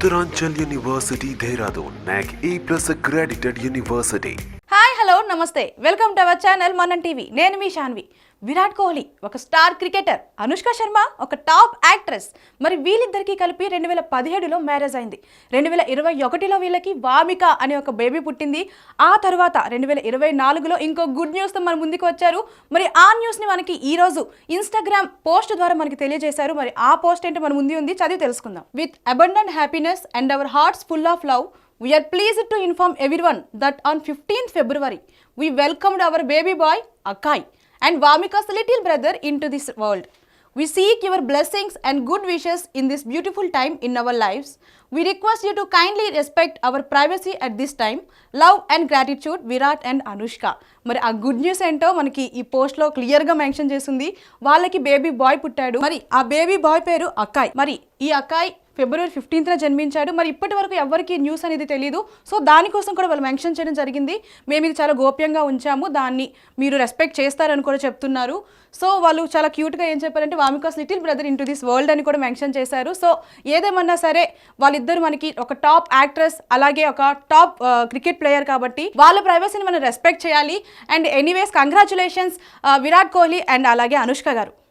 Uttaranchal University, Dehradun, NAC A+ accredited university. Hi hello నమస్తే welcome to our channel మనం TV. నేను మీ శాన్వి. విరాట్ కోహ్లీ ఒక star cricketer, Anushka Sharma ఒక top actress. మరి వీళ్ళిద్దరికీ కలిపి 2017లో మ్యారేజ్ అయింది. 2021లో వీళ్ళకి వామిక అనే ఒక బేబీ పుట్టింది. ఆ తర్వాత 2024లో ఇంకో గుడ్ న్యూస్తో మన ముందుకు వచ్చారు. మరి ఆ న్యూస్ని మనకి ఈరోజు ఇన్స్టాగ్రామ్ పోస్ట్ ద్వారా మనకి తెలియజేశారు. మరి ఆ పోస్ట్ ఏంటో మన ముందు ఉంది, చదివి తెలుసుకుందాం. With abundant happiness and our hearts full of love, we are pleased to inform everyone that on 15th February, we welcomed our baby boy, Akai, and Vamika's little brother into this world. We seek your blessings and good wishes in this beautiful time in our lives. We request you to kindly respect our privacy at this time. Love and gratitude, Virat and Anushka. మరి ఆ good news ఏంటో మనకి ఈ పోస్ట్లో క్లియర్గా mention చేసింది. వాళ్ళకి baby bye పుట్టాడు. మరి ఆ బేబీ బాయ్ పేరు అకాయ్. మరి ఈ అకాయ్ ఫిబ్రవరి 15న జన్మించాడు. మరి ఇప్పటి వరకు ఎవరికి న్యూస్ అనేది తెలియదు. సో దానికోసం కూడా వాళ్ళు మెన్షన్ చేయడం జరిగింది. మేము ఇది చాలా గోప్యంగా ఉంచాము, దాన్ని మీరు రెస్పెక్ట్ చేస్తారని కూడా చెప్తున్నారు. సో వాళ్ళు చాలా క్యూట్గా ఏం చెప్పారంటే Vamika's little brother into this world అని కూడా మెన్షన్ చేశారు. సో ఏదేమన్నా సరే వాళ్ళిద్దరు మనకి ఒక టాప్ యాక్ట్రెస్ అలాగే ఒక టాప్ క్రికెట్ ప్లేయర్ కాబట్టి వాళ్ళ ప్రైవసీని మనం రెస్పెక్ట్ చేయాలి. And anyways congratulations Virat Kohli and అలాగే అనుష్క గారు.